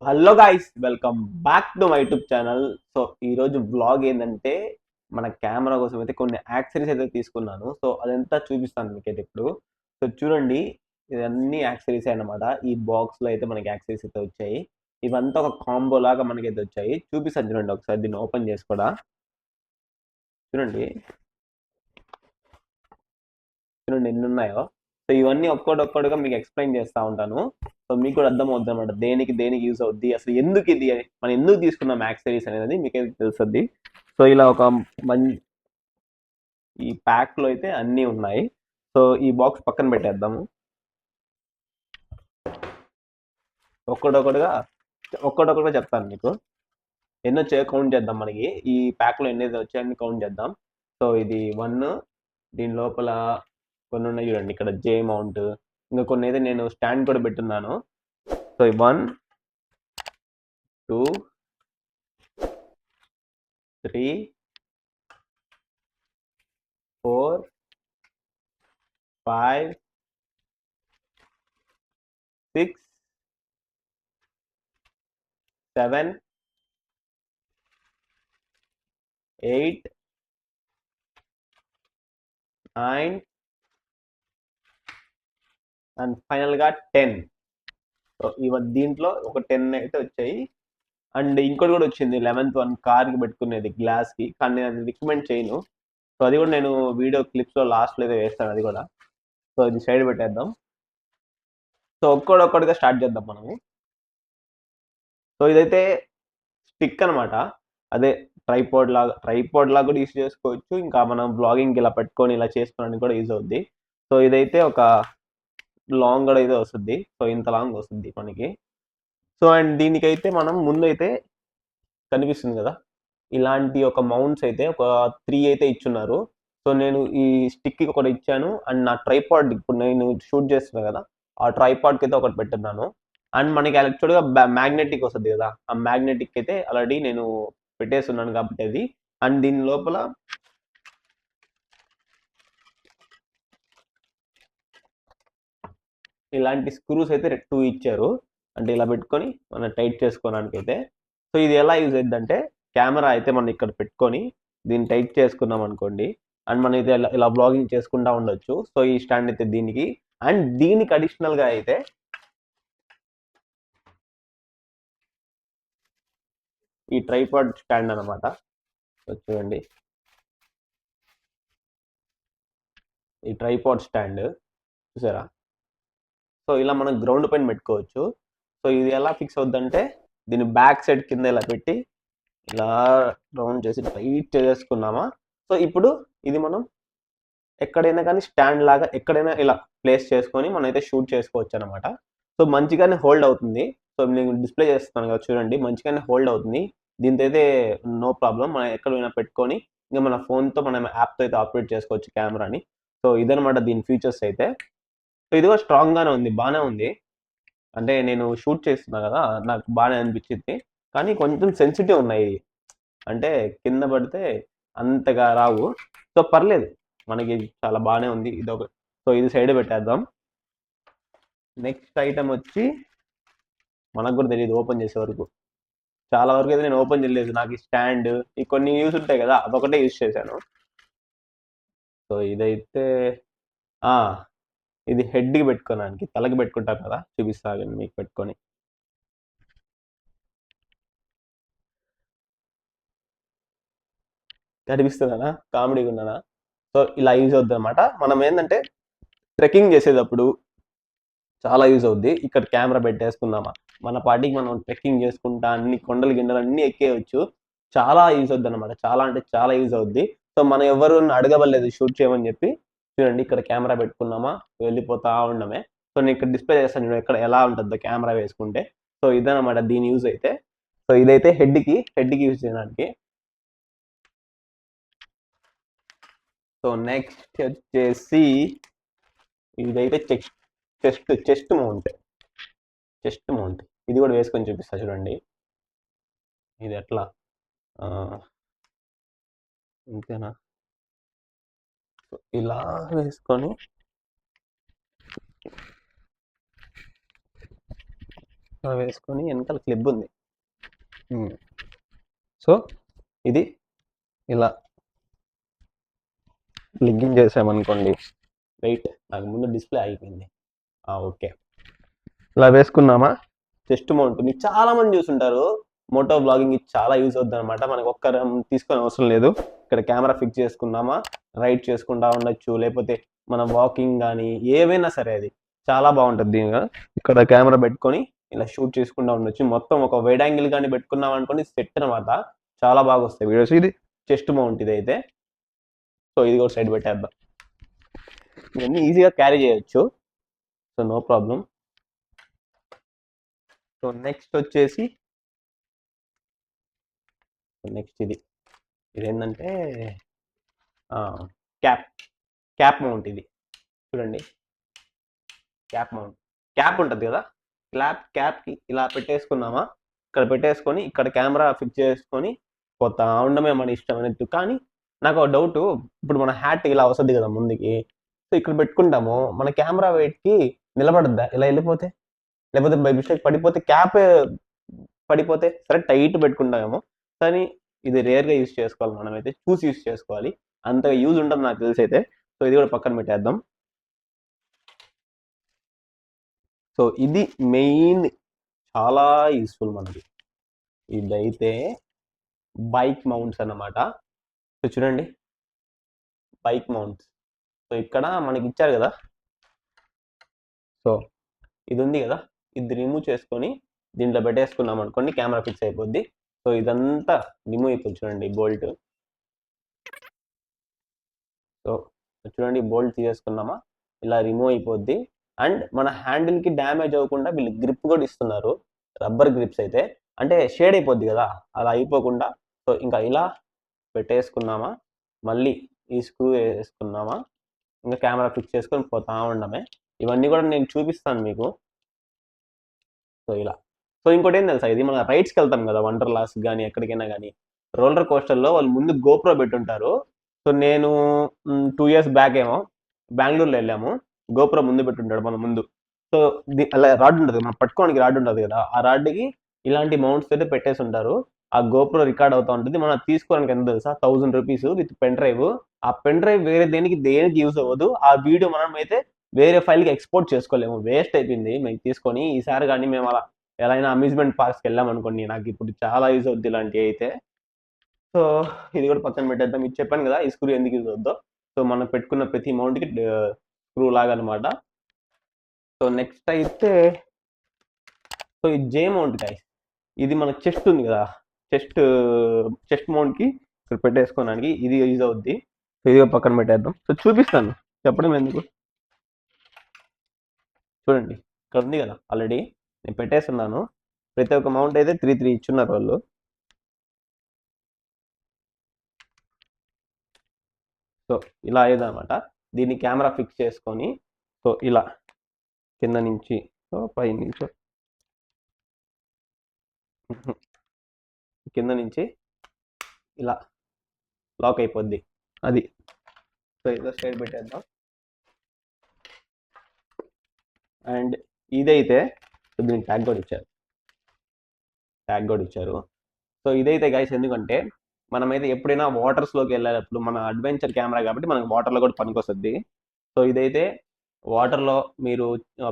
Hello guys, welcome back to my YouTube channel. So ఈ రోజు blog ఏంటంటే మన కెమెరా కోసం అయితే కొన్ని యాక్సెసరీస్ అయితే తీసుకున్నాను. సో అదంతా చూపిస్తాను మీకైతే ఇప్పుడు. సో చూడండి, ఇవన్నీ యాక్సెసరీస్ అన్నమాట. ఈ బాక్స్ లో అయితే మనకి యాక్సెసరీస్ అయితే వచ్చాయి. ఇవంతా ఒక కాంబో లాగా మనకైతే వచ్చాయి. చూపిస్తాను చూడండి, ఒకసారి దీన్ని ఓపెన్ చేసి కూడా చూడండి. చూడండి ఎన్ని ఉన్నాయో. సో ఇవన్నీ ఒక్కొక్కటిగా మీకు ఎక్స్ప్లెయిన్ చేస్తూ ఉంటాను. సో మీకు కూడా అర్థం అవుతుంది అనమాట, దేనికి దేనికి యూజ్ అవుద్ది, అసలు ఎందుకు ఇది మనం ఎందుకు తీసుకున్నాం యాక్సెసరీస్ అనేది మీకైతే తెలుస్తుంది. సో ఇలా ఒక మం ఈ ప్యాక్ లో అయితే అన్నీ ఉన్నాయి. సో ఈ బాక్స్ పక్కన పెట్టేద్దాము. ఒక్కడొక్కడుగా ఒక్కడొక్కడుగా చెప్తాను మీకు. ఎన్ని వచ్చాయో కౌంట్ చేద్దాం. మనకి ఈ ప్యాక్ లో ఎన్ని వచ్చాయని కౌంట్ చేద్దాం. సో ఇది 1, దీని లోపల కొన్ని ఉన్నాయి చూడండి. ఇక్కడ జే మౌంట్, ఇంకా కొన్ని అయితే నేను స్టాండ్ కూడా పెట్టున్నాను. సో 1, 2, 3, 4, 5, 6, 7, 8, 9 అండ్ ఫైనల్ గా 10. సో దీంట్లో ఒక 10 అయితే వచ్చాయి. అండ్ ఇంకోటి కూడా వచ్చింది, 11th వన్ కార్ కి పెట్టుకునేది, గ్లాస్ కి. కానీ నేను అది రికమెండ్ చేయను. సో అది కూడా నేను వీడియో క్లిప్స్ లో లాస్ట్ లో అయితే వేస్తాను అది కూడా. సో ఇది సైడ్ పెట్టేద్దాం. సో ఒక్కడొక్కడిగా స్టార్ట్ చేద్దాం మనము. సో ఇదైతే స్టిక్ అనమాట. అదే ట్రైపాడ్ లాగా కూడా యూస్ చేసుకోవచ్చు. ఇంకా మనం బ్లాగింగ్ ఇలా పెట్టుకొని ఇలా చేసుకోవడానికి కూడా యూజ్ అవుద్ది. సో ఇదైతే ఒక లాంగ్ కూడా అయితే వస్తుంది. సో ఇంత లాంగ్ వస్తుంది మనకి. సో అండ్ దీనికైతే మనం ముందు అయితే కనిపిస్తుంది కదా, ఇలాంటి ఒక మౌంట్స్ అయితే ఒక 3 అయితే ఇచ్చున్నారు. సో నేను ఈ స్టిక్ కి ఒకటి ఇచ్చాను. అండ్ నా ట్రైపాడ్ ఇప్పుడు నేను షూట్ చేస్తున్నాను కదా, ఆ ట్రైపాడ్ కి అయితే ఒకటి పెట్టున్నాను. అండ్ మనకి యాక్చువల్ గా మ్యాగ్నెటిక్ వస్తుంది కదా, ఆ మ్యాగ్నెటిక్ అయితే ఆల్రెడీ నేను పెట్టేస్తున్నాను కాబట్టి అది. అండ్ దీని లోపల ఇలాంటి స్క్రూస్ అయితే 2 ఇచ్చారు. అంటే ఇలా పెట్టుకొని మనం టైట్ చేసుకోవడానికి అయితే. సో ఇది ఎలా యూజ్ అయిందంటే, కెమెరా అయితే మనం ఇక్కడ పెట్టుకొని దీన్ని టైట్ చేసుకున్నాం అనుకోండి, అండ్ మనం అయితే ఇలా బ్లాగింగ్ చేసుకుంటా ఉండొచ్చు. సో ఈ స్టాండ్ అయితే దీనికి. అండ్ దీనికి అడిషనల్ గా అయితే ఈ ట్రైపాడ్ స్టాండ్ అనమాట. చూడండి, ఈ ట్రైపాడ్ స్టాండ్ చూసారా. సో ఇలా మనం గ్రౌండ్ పైన పెట్టుకోవచ్చు. సో ఇది ఎలా ఫిక్స్ అవుద్దంటే, దీన్ని బ్యాక్ సైడ్ కింద ఇలా పెట్టి ఇలా రౌండ్ చేసి టైట్ చేసుకున్నామా. సో ఇప్పుడు ఇది మనం ఎక్కడైనా కానీ స్టాండ్ లాగా ఎక్కడైనా ఇలా ప్లేస్ చేసుకొని మనం అయితే షూట్ చేసుకోవచ్చు అనమాట. సో మంచిగానే హోల్డ్ అవుతుంది. సో నేను డిస్ప్లే చేస్తున్నాను కదా చూడండి, మంచిగానే హోల్డ్ అవుతుంది. దీంతో అయితే నో ప్రాబ్లం. మనం ఎక్కడైనా పెట్టుకొని ఇంకా మన ఫోన్తో మనం యాప్తో అయితే ఆపరేట్ చేసుకోవచ్చు కెమెరాని. సో ఇదనమాట దీని ఫీచర్స్ అయితే. సో ఇది కూడా స్ట్రాంగ్గానే ఉంది, బాగానే ఉంది. అంటే నేను షూట్ చేస్తున్నా కదా, నాకు బాగానే అనిపించింది. కానీ కొంచెం సెన్సిటివ్ ఉన్నాయి, అంటే కింద పడితే అంతగా రావు. సో పర్లేదు, మనకి చాలా బాగానే ఉంది ఇది ఒక. సో ఇది సైడ్ పెట్టేద్దాం. నెక్స్ట్ ఐటమ్ వచ్చి మనకు కూడా తెలియదు ఓపెన్ చేసే వరకు. చాలా వరకు అయితే నేను ఓపెన్ చేయలేదు. నాకు ఈ స్టాండ్, ఈ కొన్ని యూస్ ఉంటాయి కదా, అదొకటే యూస్ చేశాను. సో ఇదైతే ఆ ఇది హెడ్కి పెట్టుకోవడానికి, తలకి పెట్టుకుంటారు కదా, చూపిస్తాను మీకు పెట్టుకొని. కనిపిస్తుందనా, కామెడీగా ఉన్నానా. సో ఇలా యూజ్ అవుద్ది అనమాట. మనం ఏంటంటే ట్రెక్కింగ్ చేసేటప్పుడు చాలా యూజ్ అవుద్ది. ఇక్కడ కెమెరా పెట్టేసుకున్నామా, మన పాటికి మనం ట్రెక్కింగ్ చేసుకుంటా అన్ని కొండలు గిండలు అన్ని ఎక్కేయచ్చు. చాలా యూజ్ అవుద్ది అనమాట, చాలా అంటే చాలా యూజ్ అవుద్ది. సో మనం ఎవరు అడగవలేదు షూట్ చేయమని చెప్పి. చూడండి, ఇక్కడ కెమెరా పెట్టుకున్నామా, వెళ్ళిపోతా ఉండమే. సో నేను ఇక్కడ డిస్ప్లే చేస్తాను చూడండి, ఇక్కడ ఎలా ఉంటుందో కెమెరా వేసుకుంటే. సో ఇదనమాట దీని యూజ్ అయితే. సో ఇదైతే హెడ్కి యూజ్ చేయడానికి. సో నెక్స్ట్ వచ్చేసి ఇదైతే చెస్ట్ మౌంట్. ఇది కూడా వేసుకొని చూపిస్తా చూడండి. ఇది ఎట్లా ఇంతేనా, ఇలా వేసుకొని వేసుకొని వెనకాల క్లిప్ ఉంది. సో ఇది ఇలా లింకింగ్ చేసామనుకోండి. వెయిట్, నాకు ముందు డిస్ప్లే అయిపోయింది. ఓకే, ఇలా వేసుకున్నామా. చెస్ట్ మౌంట్ మీకు చాలా మంది చూసుంటారు. మోటో బ్లాగింగ్ చాలా యూజ్ అవుతుంది అనమాట. మనకు ఒక్కరు తీసుకొని అవసరం లేదు. ఇక్కడ కెమెరా ఫిక్స్ చేసుకున్నామా, రైడ్ చేసుకుంటా ఉండొచ్చు, లేకపోతే మన వాకింగ్ కానీ ఏవైనా సరే అది చాలా బాగుంటుంది. ఇక్కడ కెమెరా పెట్టుకొని ఇలా షూట్ చేసుకుంటా ఉండొచ్చు. మొత్తం ఒక వైడ్ యాంగిల్ కానీ పెట్టుకున్నాం అనుకోని సెట్ అనమాట. చాలా బాగా వస్తాయి వీడియోస్. ఇది చెస్ట్ మౌంట్ ఇది అయితే. సో ఇది కూడా సైడ్ పెట్టేద్దాం. ఇవన్నీ ఈజీగా క్యారీ చేయొచ్చు. So no problem. So next వచ్చేసి ఇదేంటంటే క్యాప్ మౌంట్. ఇది చూడండి, క్యాప్ మౌంట్. క్యాప్ ఉంటుంది కదా, క్యాప్కి ఇలా పెట్టేసుకున్నామా, ఇక్కడ పెట్టేసుకొని ఇక్కడ కెమెరా ఫిక్స్ చేసుకొని పోతా ఉండమే మన ఇష్టం అనేది. కానీ నాకు ఒక డౌట్, ఇప్పుడు మన హ్యాట్ ఇలా వస్తుంది కదా ముందుకి, సో ఇక్కడ పెట్టుకుంటాము, మన కెమెరా వెయిట్కి నిలబడద్దా ఇలా వెళ్ళిపోతే, లేకపోతే బై మిస్టేక్ పడిపోతే, క్యాప్ పడిపోతే? సరే టైట్ పెట్టుకుంటామేమో, కానీ ఇది రేర్గా యూజ్ చేసుకోవాలి, మనమైతే చూసి యూజ్ చేసుకోవాలి. అంతగా యూజ్ ఉంటుంది నాకు తెలిసి అయితే. సో ఇది కూడా పక్కన పెట్టేద్దాం. సో ఇది మెయిన్, చాలా యూస్ఫుల్ మనకి. ఇదైతే బైక్ మౌంట్స్ అన్నమాట. సో చూడండి, బైక్ మౌంట్స్. సో ఇక్కడ మనకి ఇచ్చారు కదా, సో ఇది ఉంది కదా, ఇది రిమూవ్ చేసుకొని దీంట్లో పెట్టేసుకున్నాం అనుకోండి, కెమెరా ఫిక్స్ అయిపోద్ది. సో ఇదంతా రిమూవ్ అయిపోతుంది. చూడండి బోల్ట్. సో చూడండి, బోల్ట్ తీసేసుకున్నామా, ఇలా రిమూవ్ అయిపోద్ది. అండ్ మన హ్యాండిల్కి డ్యామేజ్ అవ్వకుండా వీళ్ళు గ్రిప్ కూడా ఇస్తున్నారు, రబ్బర్ గ్రిప్స్ అయితే. అంటే షేడ్ అయిపోద్ది కదా, అలా అయిపోకుండా. సో ఇంకా ఇలా పెట్టేసుకున్నామా, మళ్ళీ ఈ స్క్రూ వేసుకున్నామా, ఇంకా కెమెరా ఫిక్స్ చేసుకొని పోతా ఉండమే. ఇవన్నీ కూడా నేను చూపిస్తాను మీకు. సో ఇలా. సో ఇంకోటి ఏం తెలుసా, ఇది మన రైడ్స్కి వెళ్తాం కదా, వండర్లాస్ కానీ ఎక్కడికైనా కానీ, రోలర్ కోస్టర్లో వాళ్ళు ముందు గోప్రో పెట్టుంటారు. సో నేను 2 years బ్యాక్ ఏమో బెంగళూరులో వెళ్ళాము, గోప్రో ముందు పెట్టుంటాడు మన ముందు. సో అలా రాడ్ ఉంటుంది, మనం పట్టుకోవడానికి రాడ్ ఉంటుంది కదా, ఆ రాడ్కి ఇలాంటి మౌంట్స్ అయితే పెట్టేసి ఉంటారు. ఆ గోప్రో రికార్డ్ అవుతూ ఉంటుంది. మనం తీసుకోవడానికి ఎంత తెలుసా, 1000 rupees విత్ పెన్ డ్రైవ్. ఆ పెన్ డ్రైవ్ వేరే దేనికి యూజ్ అవ్వదు. ఆ వీడియో మనం అయితే వేరే ఫైల్కి ఎక్స్పోర్ట్ చేసుకోలేము, వేస్ట్ అయిపోయింది మేము తీసుకొని. ఈసారి కానీ మేము అలా ఎలా అయినా అమ్యూజ్మెంట్ పార్క్స్కి వెళ్ళాం అనుకోండి, నాకు ఇప్పుడు చాలా యూజ్ అవుద్ది ఇలాంటివి అయితే. సో ఇది కూడా పక్కన పెట్టేద్దాం. ఇది చెప్పాను కదా ఈ స్క్రూ ఎందుకు యూజ్ అవుద్దో. సో మనం పెట్టుకున్న ప్రతి మౌంట్కి స్క్రూ లాగా అనమాట. సో నెక్స్ట్ అయితే, సో ఈ జే మౌంట్ గైస్, ఇది మన చెస్ట్ ఉంది కదా, చెస్ట్ మౌంట్కి ఇక్కడ పెట్టేసుకోవడానికి ఇది యూజ్ అవుద్ది. సో ఇది పక్కన పెట్టేద్దాం. సో చూపిస్తాను, చెప్పడం ఎందుకు. చూడండి, ఇక్కడ ఉంది కదా ఆల్రెడీ నేను పెట్టేస్తున్నాను. ప్రతి ఒక్క మౌంట్ అయితే 3 ఇచ్చున్నారు వాళ్ళు. సో ఇలా అయ్యేదన్నమాట. దీన్ని కెమెరా ఫిక్స్ చేసుకొని, సో ఇలా కింద నుంచి, సో పై నుంచి, కింద నుంచి ఇలా లాక్ అయిపోద్ది అది. సో ఇదో సైడ్ పెట్టేద్దాం. అండ్ ఇదైతే దీనికి ట్యాగ్ కూడా ఇచ్చారు. సో ఇదైతే గైస్, ఎందుకంటే మనమైతే ఎప్పుడైనా వాటర్స్లోకి వెళ్ళేటప్పుడు, మన అడ్వెంచర్ కెమెరా కాబట్టి మనకు వాటర్లో కూడా పనికొస్తుంది. సో ఇదైతే వాటర్లో మీరు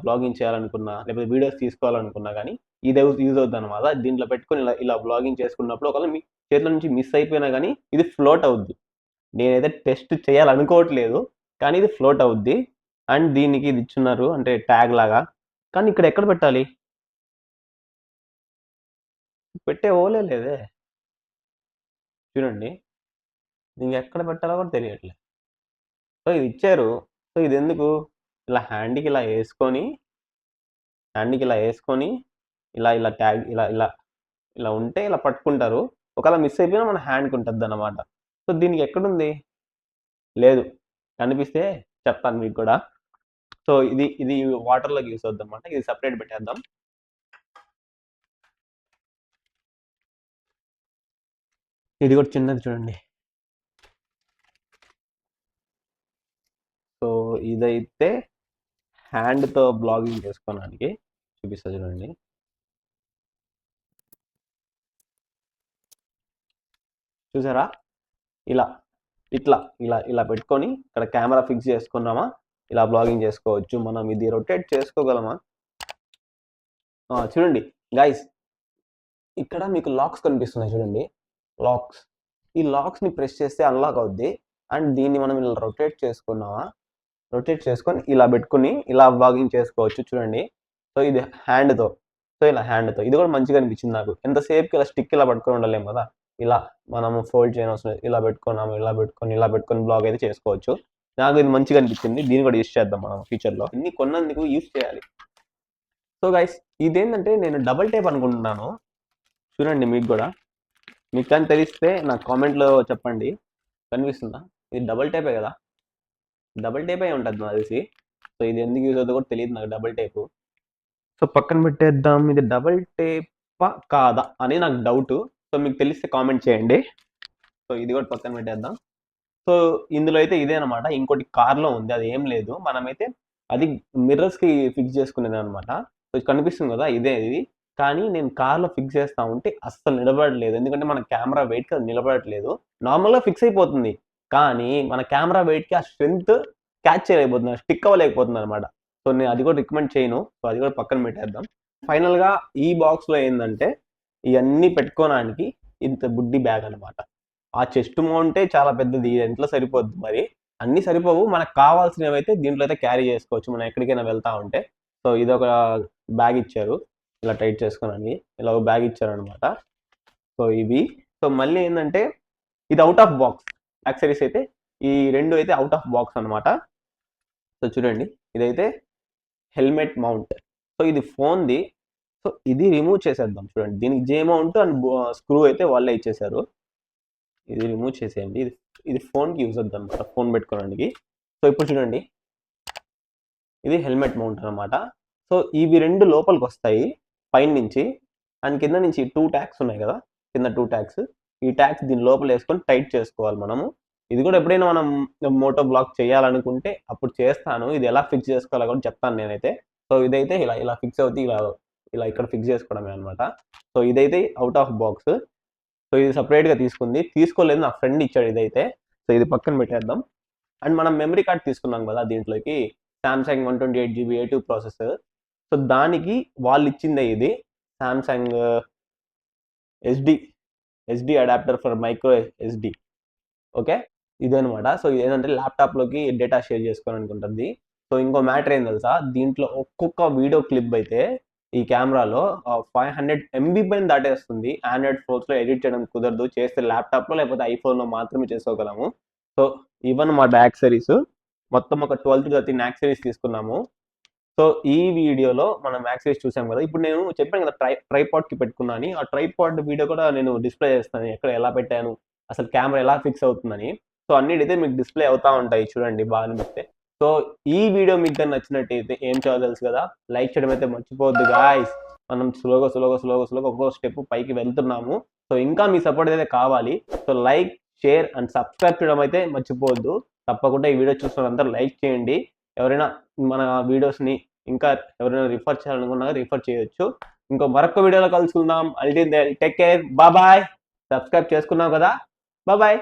బ్లాగింగ్ చేయాలనుకున్నా, లేకపోతే వీడియోస్ తీసుకోవాలనుకున్నా కానీ ఇది యూజ్ అవుతుంది అనమాట. దీంట్లో పెట్టుకొని ఇలా బ్లాగింగ్ చేసుకున్నప్పుడు ఒకవేళ మీ చేతిలో నుంచి మిస్ అయిపోయినా కానీ ఇది ఫ్లోట్ అవుద్ది. నేనైతే టెస్ట్ చేయాలనుకోవట్లేదు, కానీ ఇది ఫ్లోట్ అవుద్ది. అండ్ దీనికి ఇది ఇచ్చున్నారు, అంటే ట్యాగ్ లాగా. కానీ ఇక్కడ ఎక్కడ పెట్టాలి, పెట్టే ఓలే లేదే. చూడండి, దీనికి ఎక్కడ పెట్టాలో కూడా తెలియట్లేదు. సో ఇది ఇచ్చారు. సో ఇది ఎందుకు, ఇలా హ్యాండ్కి ఇలా వేసుకొని ఇలా ట్యాగ్ ఇలా ఉంటే ఇలా పట్టుకుంటారు. ఒకవేళ మిస్ అయిపోయినా మన హ్యాండ్కి ఉంటుంది అన్నమాట. సో దీనికి ఎక్కడుంది, లేదు, కనిపిస్తే చెప్తాను మీకు కూడా. సో ఇది వాటర్లోకి యూస్ అవుతుంది అనమాట. ఇది సపరేట్ పెట్టేద్దాం. ఇది కూడా చిన్నది చూడండి. సో ఇదైతే హ్యాండ్తో బ్లాగింగ్ చేసుకోవడానికి చూపిస్తా చూడండి. చూసారా, ఇలా ఇట్లా ఇలా ఇలా పెట్టుకొని ఇక్కడ కెమెరా ఫిక్స్ చేసుకున్నామా, ఇలా బ్లాగింగ్ చేసుకోవచ్చు. మనం ఇది రొటేట్ చేసుకోగలమా? చూడండి గైస్, ఇక్కడ మీకు లాక్స్ కనిపిస్తున్నాయి చూడండి, లాక్స్. ఈ లాక్స్ని ప్రెస్ చేస్తే అన్లాక్ అవుద్ది. అండ్ దీన్ని మనం ఇలా రొటేట్ చేసుకున్నామా, రొటేట్ చేసుకొని ఇలా పెట్టుకుని ఇలా బ్లాగింగ్ చేసుకోవచ్చు చూడండి. సో ఇది హ్యాండ్తో, సో ఇలా హ్యాండ్తో ఇది కూడా మంచిగా అనిపించింది నాకు. ఎంతసేపుకి ఇలా స్టిక్ ఇలా పట్టుకొని ఉండలేము కదా, ఇలా మనము ఫోల్డ్ చేయని అవసరం లేదు. ఇలా పెట్టుకున్నాము, ఇలా పెట్టుకొని బ్లాగ్ అయితే చేసుకోవచ్చు. నాకు ఇది మంచిగా అనిపించింది. దీన్ని కూడా యూస్ చేద్దాం మనం ఫ్యూచర్లో. ఇన్ని కొన్నందుకు యూస్ చేయాలి. సో గైస్, ఇదేంటంటే నేను డబల్ టేప్ అనుకుంటున్నాను. చూడండి మీకు కూడా, మీకు కానీ తెలిస్తే నాకు కామెంట్లో చెప్పండి. కనిపిస్తుందా? ఇది డబల్ టేపే కదా, డబల్ టేప్ అయి ఉంటుంది నాకు తెలిసి. సో ఇది ఎందుకు యూజ్ అవుతుందో కూడా తెలియదు నాకు, డబల్ టేపు. సో పక్కన పెట్టేద్దాం. ఇది డబల్ టేపా కాదా అని నాకు డౌట్. సో మీకు తెలిస్తే కామెంట్ చేయండి. సో ఇది కూడా పక్కన పెట్టేద్దాం. సో ఇందులో అయితే ఇదే అనమాట. ఇంకోటి కార్లో ఉంది, అది ఏం లేదు. మనమైతే అది మిర్రర్స్కి ఫిక్స్ చేసుకునేది అనమాట. సో కనిపిస్తుంది కదా, ఇదే ఇది. కానీ నేను కార్లో ఫిక్స్ చేస్తా ఉంటే అస్సలు నిలబడలేదు. ఎందుకంటే మన కెమెరా వెయిట్కి అది నిలబడట్లేదు. నార్మల్గా ఫిక్స్ అయిపోతుంది, కానీ మన కెమెరా వెయిట్కి ఆ స్ట్రెంత్ క్యాచ్ చేయలేకపోతుంది, స్టిక్ అవ్వలేకపోతుంది అనమాట. సో నేను అది కూడా రికమెండ్ చేయను. సో అది కూడా పక్కన పెట్టేద్దాం. ఫైనల్గా ఈ బాక్స్లో ఏంటంటే ఇవన్నీ పెట్టుకోవడానికి ఇంత బుడ్డి బ్యాగ్ అనమాట. ఆ చెస్ట్ మౌంటే చాలా పెద్దది, ఇంట్లో సరిపోద్ది. మరి అన్నీ సరిపోవు, మనకు కావాల్సినవి అయితే దీంట్లో అయితే క్యారీ చేసుకోవచ్చు మనం ఎక్కడికైనా వెళ్తా ఉంటే. సో ఇది ఒక బ్యాగ్ ఇచ్చారు, ఇలా టైట్ చేసుకోవడానికి ఇలా ఒక బ్యాగ్ ఇచ్చారనమాట. సో ఇవి. సో మళ్ళీ ఏంటంటే ఇది అవుట్ ఆఫ్ బాక్స్ యాక్సరీస్ అయితే, ఈ రెండు అయితే అవుట్ ఆఫ్ బాక్స్ అనమాట. సో చూడండి, ఇదైతే హెల్మెట్ మౌంట్. సో ఇది ఫోన్ది. సో ఇది రిమూవ్ చేసేద్దాం. చూడండి, దీనికి జే మౌంట్ అండ్ స్క్రూ అయితే వాళ్ళే ఇచ్చేసారు. ఇది రిమూవ్ చేసేయండి. ఇది ఫోన్కి యూజ్ అవుతుంది అనమాట, ఫోన్ పెట్టుకోవడానికి. సో ఇప్పుడు చూడండి, ఇది హెల్మెట్ మౌంట్ అనమాట. సో ఇవి రెండు లోపలికి వస్తాయి పైన నుంచి, అండ్ కింద నుంచి 2 ట్యాగ్స్ ఉన్నాయి కదా, కింద 2 ట్యాగ్స్. ఈ ట్యాగ్స్ దీని లోపల వేసుకొని టైట్ చేసుకోవాలి మనము. ఇది కూడా ఎప్పుడైనా మనం మోటో బ్లాగ్ చేయాలనుకుంటే అప్పుడు చేస్తాను. ఇది ఎలా ఫిక్స్ చేసుకోవాలో కూడా చెప్తాను నేనైతే. సో ఇదైతే ఇలా ఇలా ఫిక్స్ అవుతుంది, ఇలా ఇక్కడ ఫిక్స్ చేసుకోవడమే అనమాట. సో ఇదైతే అవుట్ ఆఫ్ బాక్స్. సో ఇది సపరేట్గా తీసుకోలేదు, నా ఫ్రెండ్ ఇచ్చాడు ఇదైతే. సో ఇది పక్కన పెట్టేద్దాం. అండ్ మనం మెమరీ కార్డ్ తీసుకున్నాం కదా దీంట్లోకి, Samsung 128GB A2 processor. So దానికి వాళ్ళు ఇచ్చిందే ఇది, Samsung SD adapter for micro SD. Okay, ఇదనమాట. సో ఇదేంటంటే ల్యాప్టాప్లోకి డేటా షేర్ చేసుకోవాలని ఉంటుంది. సో ఇంకో మ్యాటర్ ఏం తెలుసా, దీంట్లో ఒక్కొక్క వీడియో క్లిప్ అయితే ఈ కెమెరాలో 500 MB పైన దాటేస్తుంది. ఆండ్రాయిడ్ ఫోన్స్లో ఎడిట్ చేయడం కుదరదు, చేస్తే ల్యాప్టాప్లో లేకపోతే ఐఫోన్లో మాత్రమే చేసుకోగలము. సో ఇవన్న మా యాక్సరీస్. మొత్తం ఒక 12 to 13 యాక్సరీస్ తీసుకున్నాము. సో ఈ వీడియోలో మనం యాక్సరీస్ చూసాం కదా. ఇప్పుడు నేను చెప్పాను కదా ట్రైపాడ్కి పెట్టుకున్నాను. ఆ ట్రైపాడ్ వీడియో కూడా నేను డిస్ప్లే చేస్తాను, ఎక్కడ ఎలా పెట్టాను, అసలు కెమెరా ఎలా ఫిక్స్ అవుతుందని. సో అన్నిటితే మీకు డిస్ప్లే అవుతూ ఉంటాయి చూడండి, బాగా అనిపిస్తే. సో ఈ వీడియో మీకు కానీ నచ్చినట్టయితే ఏం చేయాలో తెలుసు కదా, లైక్ చేయడం అయితే మర్చిపోవద్దు గాయ్స్. మనం స్లోగా ఒక్కో స్టెప్ పైకి వెళ్తున్నాము. సో ఇంకా మీ సపోర్ట్ అయితే కావాలి. So like, share and subscribe చేయడం అయితే మర్చిపోవద్దు. తప్పకుండా ఈ వీడియో చూస్తున్నందరూ లైక్ చేయండి. ఎవరైనా మన వీడియోస్ని ఇంకా ఎవరైనా రిఫర్ చేయాలనుకున్నా రిఫర్ చేయొచ్చు. మరొక వీడియోలో కలుసుకుందాం. Take care, bye. సబ్స్క్రైబ్ చేసుకున్నావు కదా, బాయ్.